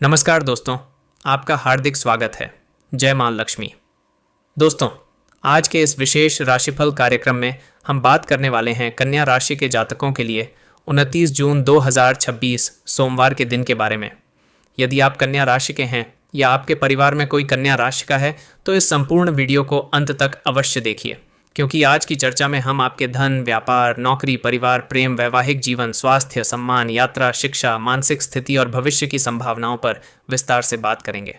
नमस्कार दोस्तों, आपका हार्दिक स्वागत है। जय मां लक्ष्मी। दोस्तों, आज के इस विशेष राशिफल कार्यक्रम में हम बात करने वाले हैं कन्या राशि के जातकों के लिए 29 जून 2026 सोमवार के दिन के बारे में। यदि आप कन्या राशि के हैं या आपके परिवार में कोई कन्या राशि का है तो इस संपूर्ण वीडियो को अंत तक अवश्य देखिए, क्योंकि आज की चर्चा में हम आपके धन, व्यापार, नौकरी, परिवार, प्रेम, वैवाहिक जीवन, स्वास्थ्य, सम्मान, यात्रा, शिक्षा, मानसिक स्थिति और भविष्य की संभावनाओं पर विस्तार से बात करेंगे।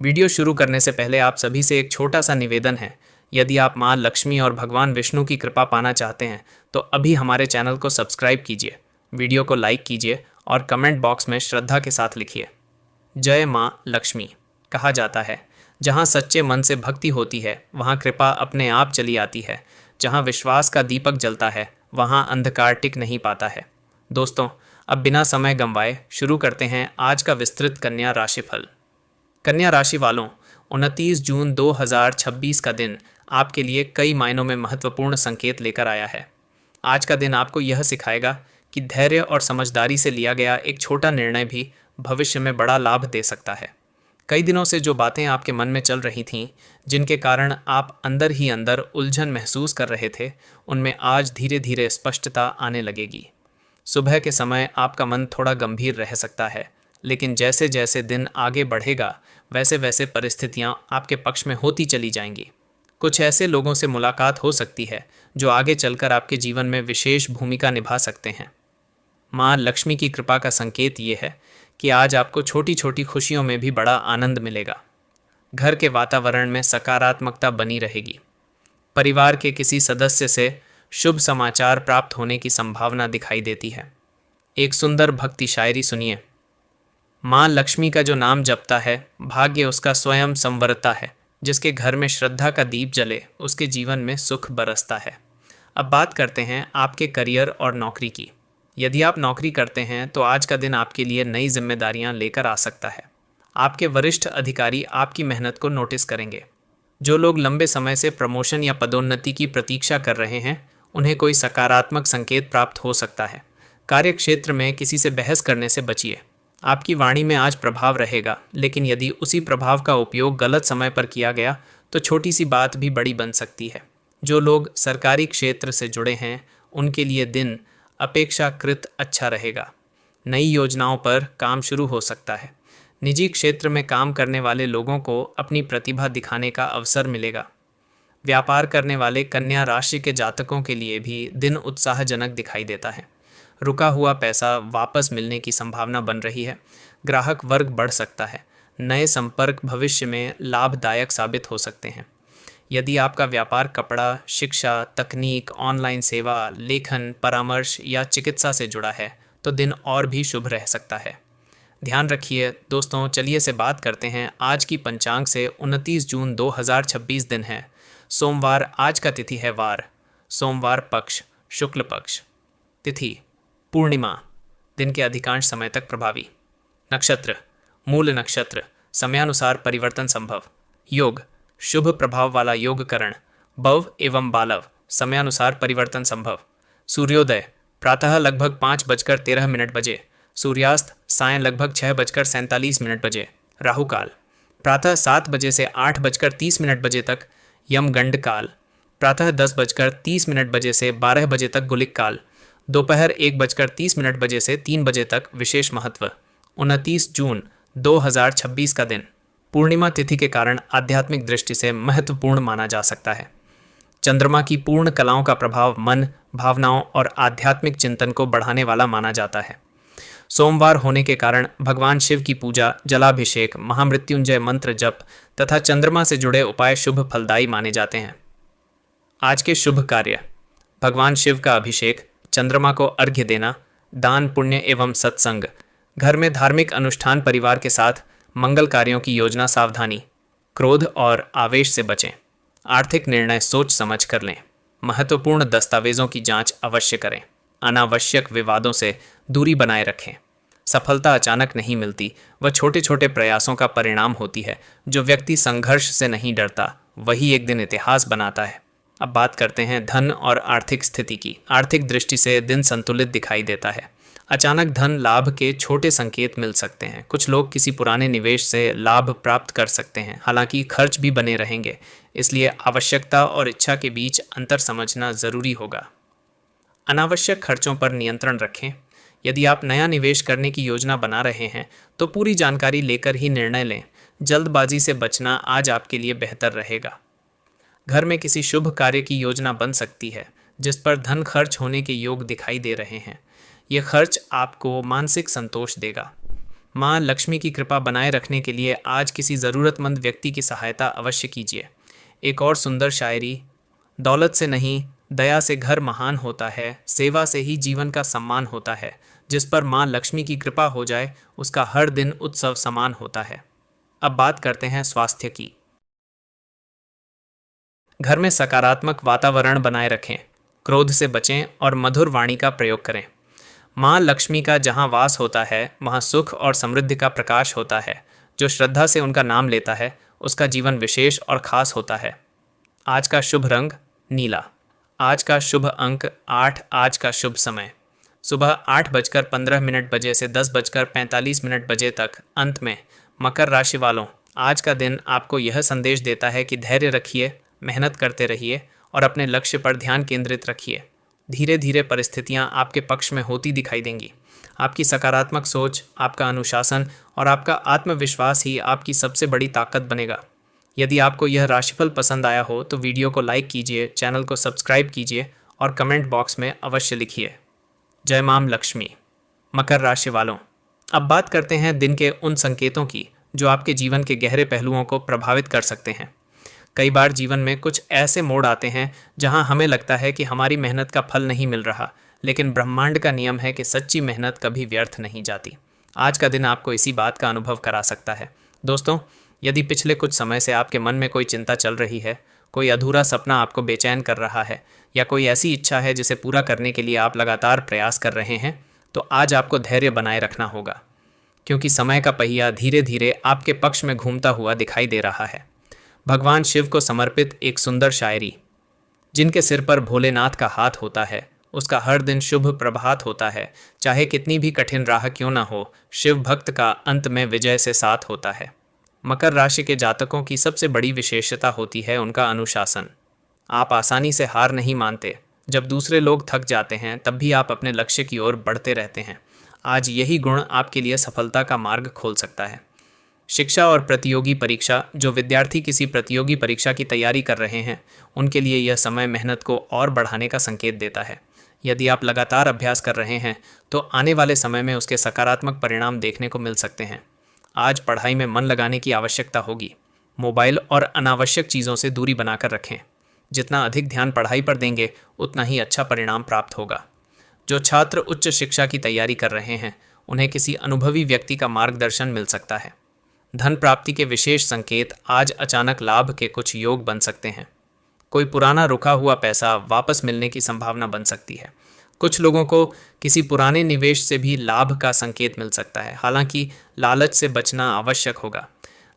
वीडियो शुरू करने से पहले आप सभी से एक छोटा सा निवेदन है। यदि आप माँ लक्ष्मी और भगवान विष्णु की कृपा पाना चाहते हैं तो अभी हमारे चैनल को सब्सक्राइब कीजिए, वीडियो को लाइक कीजिए और कमेंट बॉक्स में श्रद्धा के साथ लिखिए, जय माँ लक्ष्मी। कहा जाता है, जहाँ सच्चे मन से भक्ति होती है वहाँ कृपा अपने आप चली आती है। जहाँ विश्वास का दीपक जलता है वहाँ अंधकार टिक नहीं पाता है। दोस्तों, अब बिना समय गंवाए शुरू करते हैं आज का विस्तृत कन्या राशिफल। कन्या राशि वालों, 29 जून 2026 का दिन आपके लिए कई मायनों में महत्वपूर्ण संकेत लेकर आया है। आज का दिन आपको यह सिखाएगा कि धैर्य और समझदारी से लिया गया एक छोटा निर्णय भी भविष्य में बड़ा लाभ दे सकता है। कई दिनों से जो बातें आपके मन में चल रही थीं, जिनके कारण आप अंदर ही अंदर उलझन महसूस कर रहे थे, उनमें आज धीरे धीरे स्पष्टता आने लगेगी। सुबह के समय आपका मन थोड़ा गंभीर रह सकता है, लेकिन जैसे जैसे दिन आगे बढ़ेगा वैसे वैसे परिस्थितियां आपके पक्ष में होती चली जाएंगी। कुछ ऐसे लोगों से मुलाकात हो सकती है जो आगे चलकर आपके जीवन में विशेष भूमिका निभा सकते हैं। माँ लक्ष्मी की कृपा का संकेत ये है कि आज आपको छोटी छोटी खुशियों में भी बड़ा आनंद मिलेगा। घर के वातावरण में सकारात्मकता बनी रहेगी। परिवार के किसी सदस्य से शुभ समाचार प्राप्त होने की संभावना दिखाई देती है। एक सुंदर भक्ति शायरी सुनिए। माँ लक्ष्मी का जो नाम जपता है, भाग्य उसका स्वयं संवरता है। जिसके घर में श्रद्धा का दीप जले, उसके जीवन में सुख बरसता है। अब बात करते हैं आपके करियर और नौकरी की। यदि आप नौकरी करते हैं तो आज का दिन आपके लिए नई जिम्मेदारियां लेकर आ सकता है। आपके वरिष्ठ अधिकारी आपकी मेहनत को नोटिस करेंगे। जो लोग लंबे समय से प्रमोशन या पदोन्नति की प्रतीक्षा कर रहे हैं, उन्हें कोई सकारात्मक संकेत प्राप्त हो सकता है। कार्य क्षेत्र में किसी से बहस करने से बचिए। आपकी वाणी में आज प्रभाव रहेगा, लेकिन यदि उसी प्रभाव का उपयोग गलत समय पर किया गया तो छोटी सी बात भी बड़ी बन सकती है। जो लोग सरकारी क्षेत्र से जुड़े हैं, उनके लिए दिन अपेक्षाकृत अच्छा रहेगा। नई योजनाओं पर काम शुरू हो सकता है। निजी क्षेत्र में काम करने वाले लोगों को अपनी प्रतिभा दिखाने का अवसर मिलेगा। व्यापार करने वाले कन्या राशि के जातकों के लिए भी दिन उत्साहजनक दिखाई देता है। रुका हुआ पैसा वापस मिलने की संभावना बन रही है। ग्राहक वर्ग बढ़ सकता है। नए संपर्क भविष्य में लाभदायक साबित हो सकते हैं। यदि आपका व्यापार कपड़ा, शिक्षा, तकनीक, ऑनलाइन सेवा, लेखन, परामर्श या चिकित्सा से जुड़ा है तो दिन और भी शुभ रह सकता है। ध्यान रखिए दोस्तों, चलिए से बात करते हैं आज की पंचांग से। 29 जून 2026 दिन है सोमवार। आज का तिथि है वार। सोमवार पक्ष शुक्ल पक्ष। तिथि पूर्णिमा। दिन के अधिकांश समय तक प्रभावी। नक्षत्र मूल नक्षत्र। समयानुसार परिवर्तन संभव। योग शुभ प्रभाव वाला योगकरण। बव एवं बालव समयानुसार परिवर्तन संभव। सूर्योदय प्रातः लगभग 5:13 बजे। सूर्यास्त सायं लगभग 6:47 बजे। राहुकाल प्रातः 7 बजे से 8:30 बजे तक यमगंड काल। प्रातः 10:30 बजे से 12 बजे तक गुलिक काल। दोपहर 1:30 बजे से 3 बजे तक विशेष महत्व। 29 जून 2026 का दिन पूर्णिमा तिथि के कारण आध्यात्मिक दृष्टि से महत्वपूर्ण माना जा सकता है। चंद्रमा की पूर्ण कलाओं का प्रभाव मन, भावनाओं और आध्यात्मिक चिंतन को बढ़ाने वाला माना जाता है। सोमवार होने के कारण भगवान शिव की पूजा, जलाभिषेक, महामृत्युंजय मंत्र जप तथा चंद्रमा से जुड़े उपाय शुभ फलदायी माने जाते हैं। आज के शुभ कार्य: भगवान शिव का अभिषेक, चंद्रमा को अर्घ्य देना, दान पुण्य एवं सत्संग, घर में धार्मिक अनुष्ठान, परिवार के साथ मंगल कार्यों की योजना। सावधानी: क्रोध और आवेश से बचें। आर्थिक निर्णय सोच समझ कर लें। महत्वपूर्ण दस्तावेजों की जांच अवश्य करें। अनावश्यक विवादों से दूरी बनाए रखें। सफलता अचानक नहीं मिलती, वह छोटे छोटे प्रयासों का परिणाम होती है। जो व्यक्ति संघर्ष से नहीं डरता वही एक दिन इतिहास बनाता है। अब बात करते हैं धन और आर्थिक स्थिति की। आर्थिक दृष्टि से दिन संतुलित दिखाई देता है। अचानक धन लाभ के छोटे संकेत मिल सकते हैं। कुछ लोग किसी पुराने निवेश से लाभ प्राप्त कर सकते हैं, हालांकि खर्च भी बने रहेंगे। इसलिए आवश्यकता और इच्छा के बीच अंतर समझना ज़रूरी होगा। अनावश्यक खर्चों पर नियंत्रण रखें। यदि आप नया निवेश करने की योजना बना रहे हैं तो पूरी जानकारी लेकर ही निर्णय लें। जल्दबाजी से बचना आज आपके लिए बेहतर रहेगा। घर में किसी शुभ कार्य की योजना बन सकती है जिस पर धन खर्च होने के योग दिखाई दे रहे हैं। ये खर्च आपको मानसिक संतोष देगा। माँ लक्ष्मी की कृपा बनाए रखने के लिए आज किसी ज़रूरतमंद व्यक्ति की सहायता अवश्य कीजिए। एक और सुंदर शायरी, दौलत से नहीं दया से घर महान होता है, सेवा से ही जीवन का सम्मान होता है। जिस पर माँ लक्ष्मी की कृपा हो जाए उसका हर दिन उत्सव समान होता है। अब बात करते हैं स्वास्थ्य की। घर में सकारात्मक वातावरण बनाए रखें, क्रोध से बचें और मधुर वाणी का प्रयोग करें। माँ लक्ष्मी का जहाँ वास होता है वहाँ सुख और समृद्धि का प्रकाश होता है। जो श्रद्धा से उनका नाम लेता है उसका जीवन विशेष और खास होता है। आज का शुभ रंग नीला। आज का शुभ अंक 8। आज का शुभ समय सुबह 8:15 बजे से 10:45 बजे तक। अंत में मकर राशि वालों, आज का दिन आपको यह संदेश देता है कि धैर्य रखिए, मेहनत करते रहिए और अपने लक्ष्य पर ध्यान केंद्रित रखिए। धीरे धीरे परिस्थितियां आपके पक्ष में होती दिखाई देंगी। आपकी सकारात्मक सोच, आपका अनुशासन और आपका आत्मविश्वास ही आपकी सबसे बड़ी ताकत बनेगा। यदि आपको यह राशिफल पसंद आया हो तो वीडियो को लाइक कीजिए, चैनल को सब्सक्राइब कीजिए और कमेंट बॉक्स में अवश्य लिखिए। जय मां लक्ष्मी। मकर राशि वालों, अब बात करते हैं दिन के उन संकेतों की जो आपके जीवन के गहरे पहलुओं को प्रभावित कर सकते हैं। कई बार जीवन में कुछ ऐसे मोड़ आते हैं जहां हमें लगता है कि हमारी मेहनत का फल नहीं मिल रहा, लेकिन ब्रह्मांड का नियम है कि सच्ची मेहनत कभी व्यर्थ नहीं जाती। आज का दिन आपको इसी बात का अनुभव करा सकता है। दोस्तों, यदि पिछले कुछ समय से आपके मन में कोई चिंता चल रही है, कोई अधूरा सपना आपको बेचैन कर रहा है या कोई ऐसी इच्छा है जिसे पूरा करने के लिए आप लगातार प्रयास कर रहे हैं, तो आज आपको धैर्य बनाए रखना होगा, क्योंकि समय का पहिया धीरे धीरे आपके पक्ष में घूमता हुआ दिखाई दे रहा है। भगवान शिव को समर्पित एक सुंदर शायरी, जिनके सिर पर भोलेनाथ का हाथ होता है उसका हर दिन शुभ प्रभात होता है। चाहे कितनी भी कठिन राह क्यों ना हो, शिव भक्त का अंत में विजय से साथ होता है। मकर राशि के जातकों की सबसे बड़ी विशेषता होती है उनका अनुशासन। आप आसानी से हार नहीं मानते। जब दूसरे लोग थक जाते हैं तब भी आप अपने लक्ष्य की ओर बढ़ते रहते हैं। आज यही गुण आपके लिए सफलता का मार्ग खोल सकता है। शिक्षा और प्रतियोगी परीक्षा, जो विद्यार्थी किसी प्रतियोगी परीक्षा की तैयारी कर रहे हैं उनके लिए यह समय मेहनत को और बढ़ाने का संकेत देता है। यदि आप लगातार अभ्यास कर रहे हैं तो आने वाले समय में उसके सकारात्मक परिणाम देखने को मिल सकते हैं। आज पढ़ाई में मन लगाने की आवश्यकता होगी। मोबाइल और अनावश्यक चीज़ों से दूरी बनाकर रखें। जितना अधिक ध्यान पढ़ाई पर देंगे उतना ही अच्छा परिणाम प्राप्त होगा। जो छात्र उच्च शिक्षा की तैयारी कर रहे हैं उन्हें किसी अनुभवी व्यक्ति का मार्गदर्शन मिल सकता है। धन प्राप्ति के विशेष संकेत, आज अचानक लाभ के कुछ योग बन सकते हैं। कोई पुराना रुका हुआ पैसा वापस मिलने की संभावना बन सकती है। कुछ लोगों को किसी पुराने निवेश से भी लाभ का संकेत मिल सकता है, हालांकि लालच से बचना आवश्यक होगा।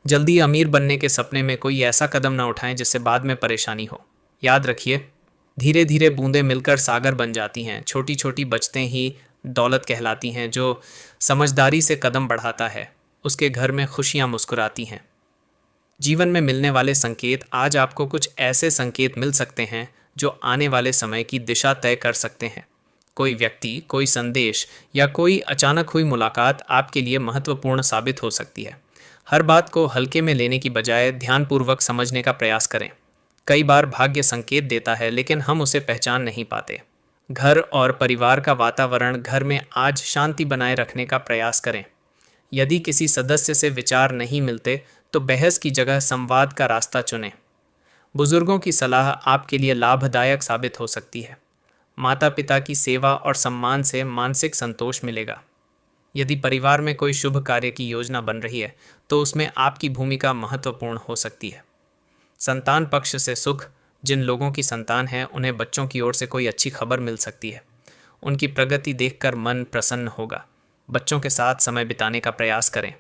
जल्दी अमीर बनने के सपने में कोई ऐसा कदम न उठाएं जिससे बाद में परेशानी हो। याद रखिए, धीरे धीरे बूंदें मिलकर सागर बन जाती हैं। छोटी छोटी बचतें ही दौलत कहलाती हैं। जो समझदारी से कदम बढ़ाता है उसके घर में खुशियां मुस्कुराती हैं। जीवन में मिलने वाले संकेत, आज आपको कुछ ऐसे संकेत मिल सकते हैं जो आने वाले समय की दिशा तय कर सकते हैं। कोई व्यक्ति, कोई संदेश या कोई अचानक हुई मुलाकात आपके लिए महत्वपूर्ण साबित हो सकती है। हर बात को हल्के में लेने की बजाय ध्यानपूर्वक समझने का प्रयास करें। कई बार भाग्य संकेत देता है लेकिन हम उसे पहचान नहीं पाते। घर और परिवार का वातावरण, घर में आज शांति बनाए रखने का प्रयास करें। यदि किसी सदस्य से विचार नहीं मिलते तो बहस की जगह संवाद का रास्ता चुनें। बुजुर्गों की सलाह आपके लिए लाभदायक साबित हो सकती है। माता पिता की सेवा और सम्मान से मानसिक संतोष मिलेगा। यदि परिवार में कोई शुभ कार्य की योजना बन रही है तो उसमें आपकी भूमिका महत्वपूर्ण हो सकती है। संतान पक्ष से सुख, जिन लोगों की संतान है उन्हें बच्चों की ओर से कोई अच्छी खबर मिल सकती है। उनकी प्रगति देखकर मन प्रसन्न होगा। बच्चों के साथ समय बिताने का प्रयास करें।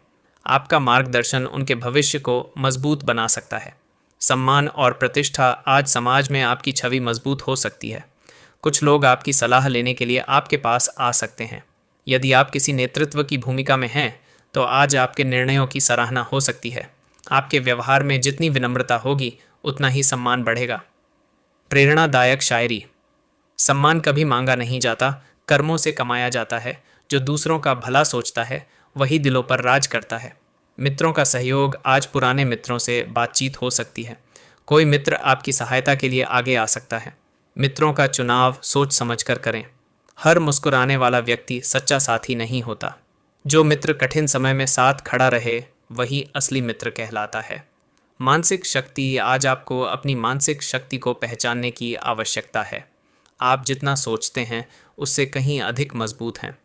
आपका मार्गदर्शन उनके भविष्य को मजबूत बना सकता है। सम्मान और प्रतिष्ठा, आज समाज में आपकी छवि मजबूत हो सकती है। कुछ लोग आपकी सलाह लेने के लिए आपके पास आ सकते हैं। यदि आप किसी नेतृत्व की भूमिका में हैं तो आज आपके निर्णयों की सराहना हो सकती है। आपके व्यवहार में जितनी विनम्रता होगी उतना ही सम्मान बढ़ेगा। प्रेरणादायक शायरी। सम्मान कभी मांगा नहीं जाता, कर्मों से कमाया जाता है। जो दूसरों का भला सोचता है वही दिलों पर राज करता है। मित्रों का सहयोग। आज पुराने मित्रों से बातचीत हो सकती है। कोई मित्र आपकी सहायता के लिए आगे आ सकता है। मित्रों का चुनाव सोच समझकर करें। हर मुस्कुराने वाला व्यक्ति सच्चा साथी नहीं होता। जो मित्र कठिन समय में साथ खड़ा रहे वही असली मित्र कहलाता है। मानसिक शक्ति। आज आपको अपनी मानसिक शक्ति को पहचानने की आवश्यकता है। आप जितना सोचते हैं उससे कहीं अधिक मजबूत हैं।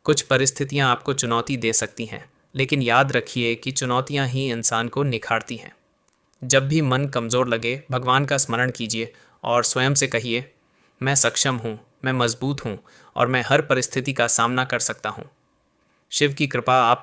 कुछ परिस्थितियां आपको चुनौती दे सकती हैं, लेकिन याद रखिए कि चुनौतियां ही इंसान को निखारती हैं। जब भी मन कमज़ोर लगे भगवान का स्मरण कीजिए और स्वयं से कहिए, मैं सक्षम हूँ, मैं मजबूत हूँ और मैं हर परिस्थिति का सामना कर सकता हूँ। शिव की कृपा आप पर